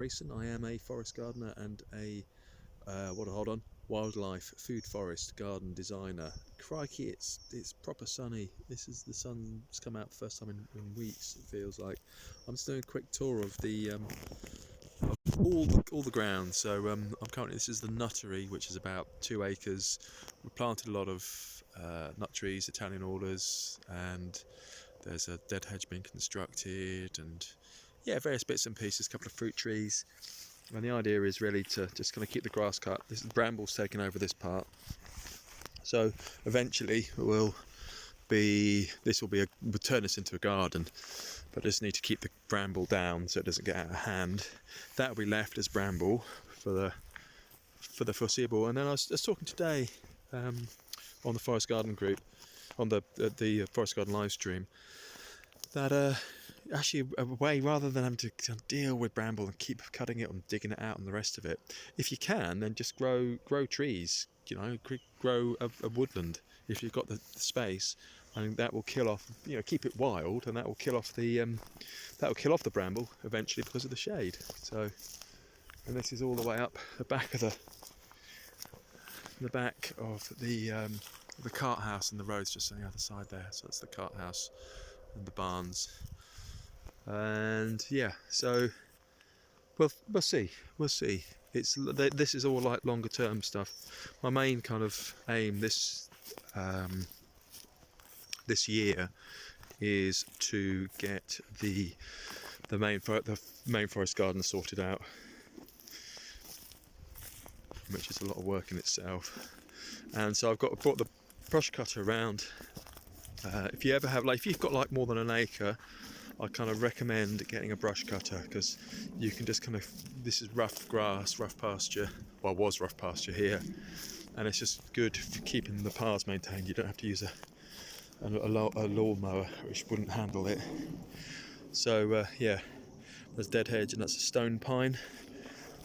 Recent. I am a forest gardener and a wildlife food forest garden designer. Crikey, it's proper sunny. This is the sun's come out the first time in weeks. It feels like. I'm just doing a quick tour of the of all the grounds. So I'm currently, this is the nuttery, which is about 2 acres. We planted a lot of nut trees, Italian alders, and there's a dead hedge being constructed, and yeah, various bits and pieces, a couple of fruit trees. And the idea is really to just kind of keep the grass cut. This bramble's taken over this part, so eventually we'll turn this into a garden, but just need to keep the bramble down so it doesn't get out of hand. That will be left as bramble for the foreseeable. And then I was talking today on the forest garden group, on the forest garden live stream, that actually a way, rather than having to deal with bramble and keep cutting it and digging it out and the rest of it, if you can, then just grow trees, grow a woodland if you've got the space. I think that will kill off, keep it wild, and that will kill off the bramble eventually because of the shade. So, and this is all the way up the back of the cart house, and the road's just on the other side there. So that's the cart house and the barns. And yeah, so we'll see. This is all like longer term stuff. My main kind of aim this year is to get the main forest garden sorted out, which is a lot of work in itself. And so I've brought the brush cutter around. If you've got more than an acre, I kind of recommend getting a brush cutter, because you can just this is rough grass, rough pasture. Well, was rough pasture here, and it's just good for keeping the paths maintained. You don't have to use a lawnmower, which wouldn't handle it. So yeah, there's dead hedge, and that's a stone pine,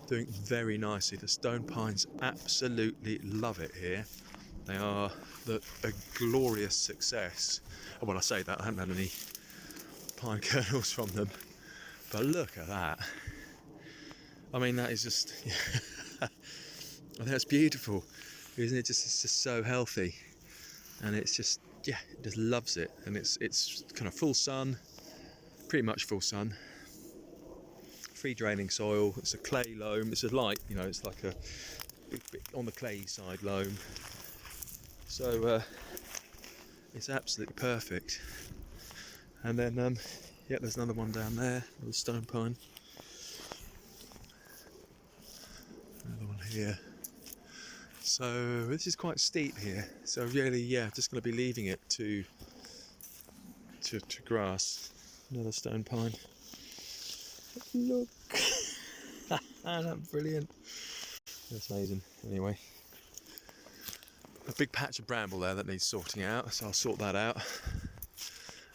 doing very nicely. The stone pines absolutely love it here. They are a glorious success. And when I say that, I haven't had any pine kernels from them, but look at that. I mean, that is just I think that's beautiful, isn't it? It's just so healthy, and it's just, yeah, it just loves it. And it's kind of full sun, pretty much full sun, free draining soil. It's a clay loam. It's a light, it's like a bit on the clay side loam. So it's absolutely perfect. And then yeah, there's another one down there, another stone pine. Another one here. So this is quite steep here. So really, yeah, just going to be leaving it to grass. Another stone pine. Look, that's brilliant. That's amazing. Anyway, a big patch of bramble there that needs sorting out, so I'll sort that out.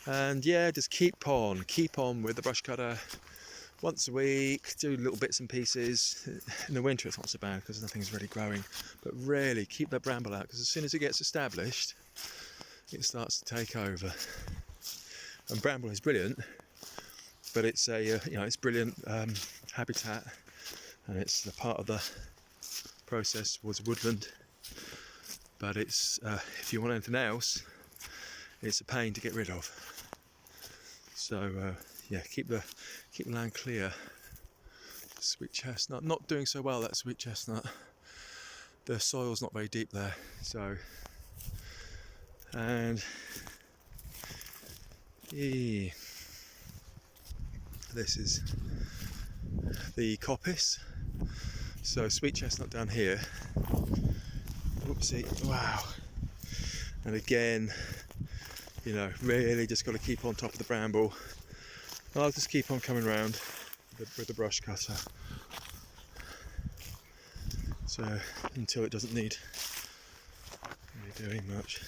And yeah, just keep on with the brush cutter once a week. Do little bits and pieces. In the winter it's not so bad because nothing's really growing, but really keep that bramble out, because as soon as it gets established, it starts to take over. And bramble is brilliant, but it's it's brilliant habitat, and it's the part of the process towards woodland. But it's if you want anything else, it's a pain to get rid of. So yeah, keep the land clear. Sweet chestnut, not doing so well, that sweet chestnut. The soil's not very deep there. So, and yeah, this is the coppice. So sweet chestnut down here. Whoopsie, wow. And again, really just got to keep on top of the bramble. And I'll just keep on coming around with the brush cutter, so until it doesn't need really doing much.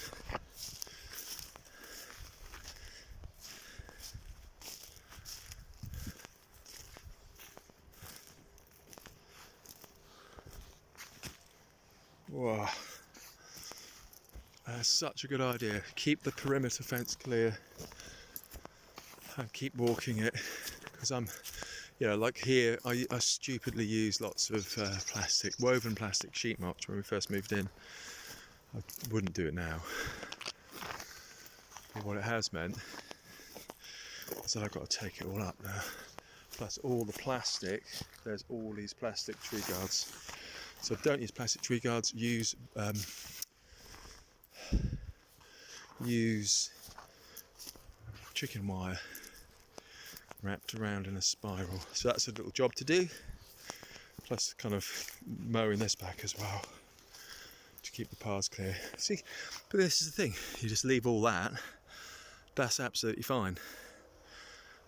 Wow, that's such a good idea. Keep the perimeter fence clear and keep walking it, because like here, I stupidly used lots of woven plastic sheet mulch when we first moved in. I wouldn't do it now. But what it has meant is that I've got to take it all up now. Plus all the plastic, there's all these plastic tree guards. So don't use plastic tree guards, use chicken wire wrapped around in a spiral. So that's a little job to do. Plus kind of mowing this back as well to keep the paths clear. See, but this is the thing, you just leave all that, that's absolutely fine.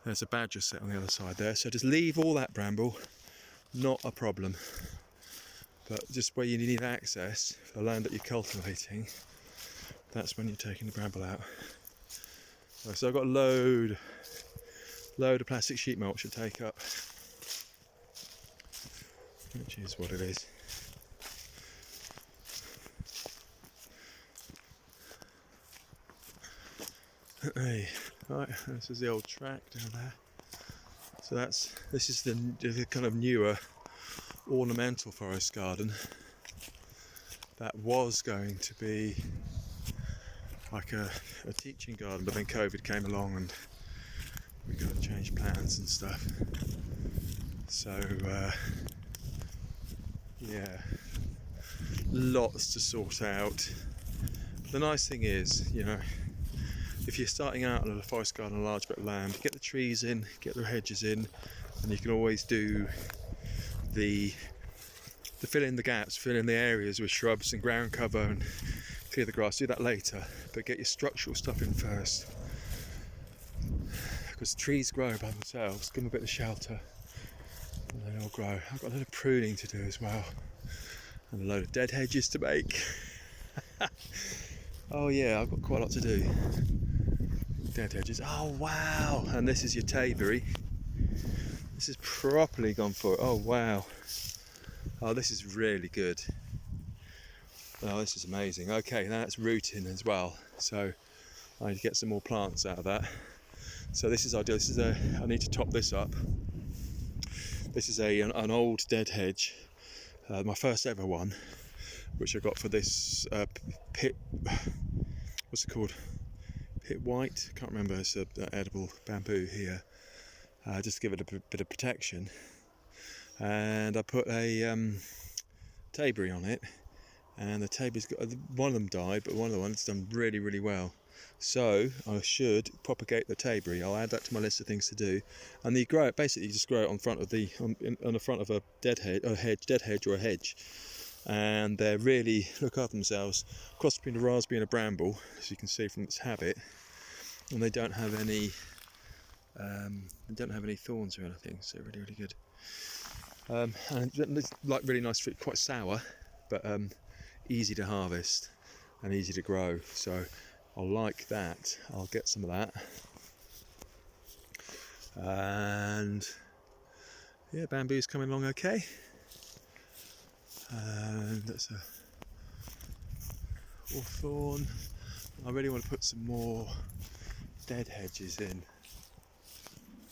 There's a badger set on the other side there, so just leave all that bramble, not a problem. But just where you need access, the land that you're cultivating, that's when you're taking the bramble out. So I've got a load of plastic sheet mulch to take up, which is what it is. Hey, right, this is the old track down there. So this is the kind of newer ornamental forest garden that was going to be like a teaching garden, but then COVID came along and we got to change plans and stuff. So yeah, lots to sort out. The nice thing is, if you're starting out on a forest garden on a large bit of land, get the trees in, get the hedges in, and you can always do the fill in the gaps, fill in the areas with shrubs and ground cover and clear the grass. Do that later, but get your structural stuff in first, because trees grow by themselves. Give them a bit of shelter and then they'll grow. I've got a lot of pruning to do as well, and a load of dead hedges to make. Oh yeah, I've got quite a lot to do. Dead hedges. Oh wow! And this is your taberry. This is properly gone for it. Oh wow! Oh, this is really good. Oh, this is amazing. Okay, now it's rooting as well. So I need to get some more plants out of that. So this is ideal. I need to top this up. This is an old dead hedge, my first ever one, which I got for this pit. What's it called? Pit white. Can't remember. It's an edible bamboo here, just to give it a bit of protection. And I put a taberry on it, and the taberry's got, one of them died, but one of the ones done really, really well. So I should propagate the taberry. I'll add that to my list of things to do. And you grow it, basically you just grow it on front of on the front of a dead hedge or a hedge. And they really look after themselves. Cross between a raspberry and a bramble, as you can see from its habit. And they don't have any thorns or anything, so really, really good. And it's like really nice fruit, quite sour, but easy to harvest and easy to grow. So I'll like that. I'll get some of that. And yeah, bamboo's coming along okay. And that's a hawthorn. I really want to put some more dead hedges in,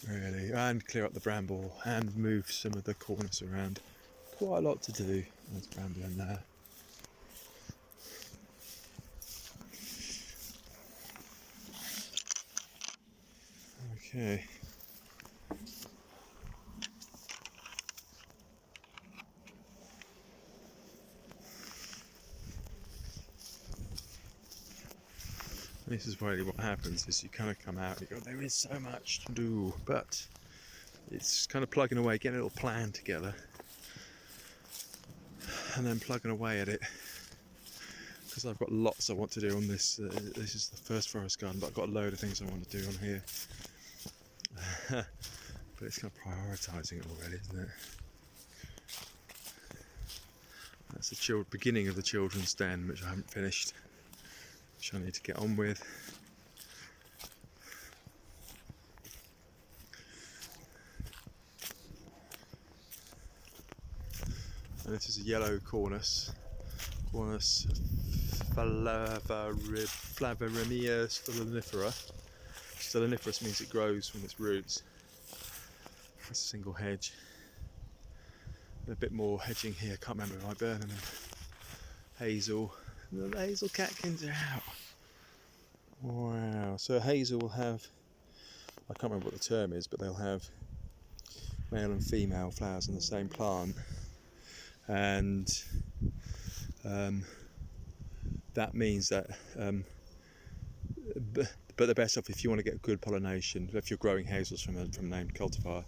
really, and clear up the bramble and move some of the corners around. Quite a lot to do. There's bramble in there. Okay. This is really what happens, is you kind of come out and you go, there is so much to do, but it's kind of plugging away, getting a little plan together and then plugging away at it, because I've got lots I want to do on this. This is the first forest garden, but I've got a load of things I want to do on here. But it's kind of prioritising it all, really, isn't it? That's the beginning of the children's den, which I haven't finished, which I need to get on with. And this is a yellow cornus Flavaremia stolonifera. Stoloniferous means it grows from its roots. That's a single hedge. And a bit more hedging here. Can't remember viburnum and hazel. And the hazel catkins are out. Wow. So hazel will have, I can't remember what the term is, but they'll have male and female flowers on the same plant, and that means that but the best off, if you want to get good pollination, if you're growing hazels from a named cultivar,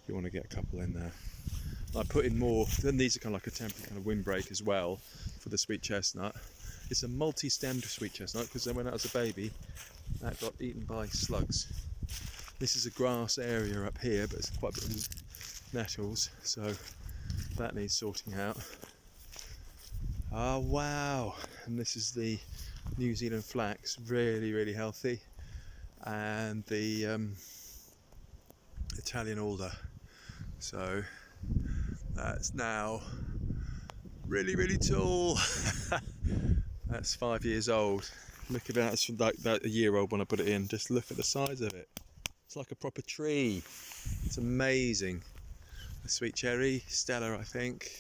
you want to get a couple in there. I put in more, then these are kind of like a temporary kind of windbreak as well for the sweet chestnut. It's a multi-stemmed sweet chestnut because when I was a baby that got eaten by slugs. This is a grass area up here, but it's quite a bit of nettles, so that needs sorting out. Oh wow, and this is the New Zealand flax, really healthy, and the Italian alder, so that's now really tall. That's 5 years old. Look at that, it's like that a year old when I put it in. Just look at the size of it. It's like a proper tree. It's amazing. The sweet cherry, Stella I think,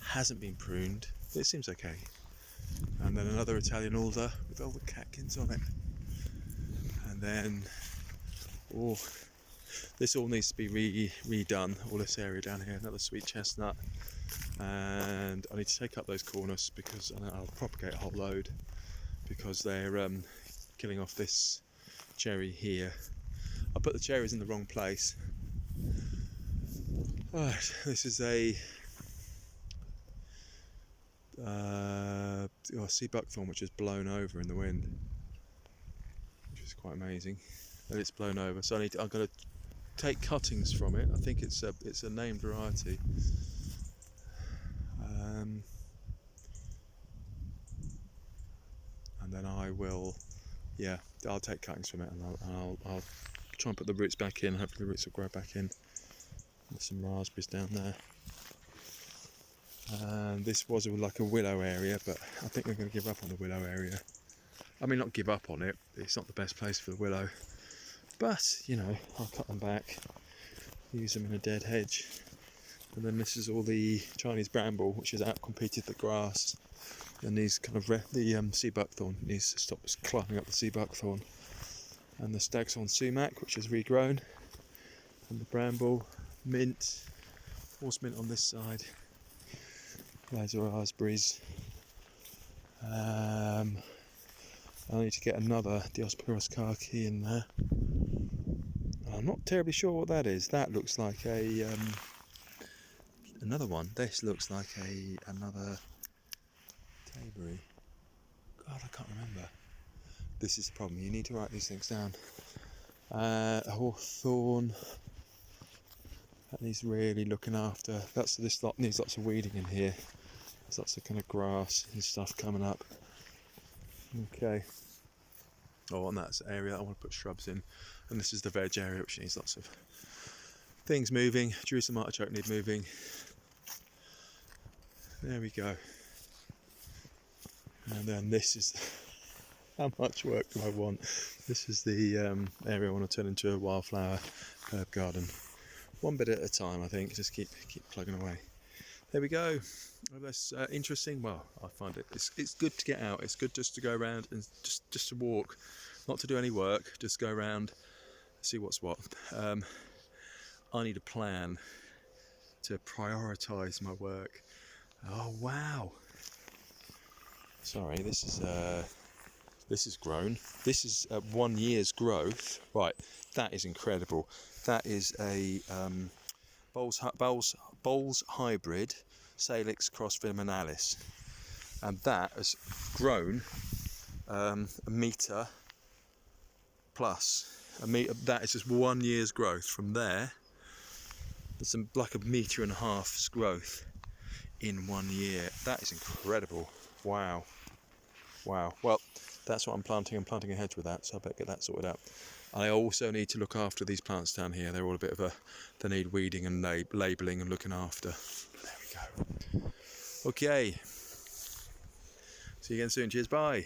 hasn't been pruned. It seems okay. And then another Italian alder with all the catkins on it. And then, oh, this all needs to be redone, all this area down here. Another sweet chestnut. And I need to take up those corners because I'll propagate a whole load because they're killing off this cherry here. I put the cherries in the wrong place. Right, this is a sea buckthorn which is blown over in the wind, which is quite amazing. And it's blown over, so I'm going to take cuttings from it. I think it's a named variety. And then I will, yeah, I'll take cuttings from it, and I'll try and put the roots back in. Hopefully the roots will grow back in. There's some raspberries down there. And this was like a willow area, but I think we're going to give up on the willow area. I mean, not give up on it, it's not the best place for the willow, but you know, I'll cut them back, use them in a dead hedge. And then this is all the Chinese bramble, which has outcompeted the grass, and these kind of the sea buckthorn needs to stop climbing up the sea buckthorn, and the staghorn sumac, which has regrown, and the bramble, mint, horse mint on this side, loads of raspberries. I need to get another Diospyros khaki in there. I'm not terribly sure what that is. That looks like a another one. This looks like another Taberry. God, I can't remember. This is the problem. You need to write these things down. A hawthorn. That needs really looking after. This lot needs lots of weeding in here. There's lots of kind of grass and stuff coming up. Okay. Oh, and that's the area I want to put shrubs in. And this is the veg area, which needs lots of things moving. Jerusalem artichoke need moving. There we go. And then this is how much work do I want? This is the area I want to turn into a wildflower herb garden. One bit at a time, I think. Just keep plugging away. There we go. Well, that's interesting. Well, I find it's good to get out. It's good just to go around and just to walk, not to do any work. Just go around, see what's what. I need a plan to prioritise my work. Oh wow! Sorry, this is grown. This is 1 year's growth. Right, that is incredible. That is a Bowles hybrid Salix cross Viminalis, and that has grown a metre plus. That is just 1 year's growth. From there, there's like a metre and a half's growth in 1 year. That is incredible. Wow. Well, that's what I'm planting. I'm planting a hedge with that, so I better get that sorted out. I also need to look after these plants down here. They're all a bit of they need weeding and labelling and looking after. There we go. Okay. See you again soon. Cheers. Bye.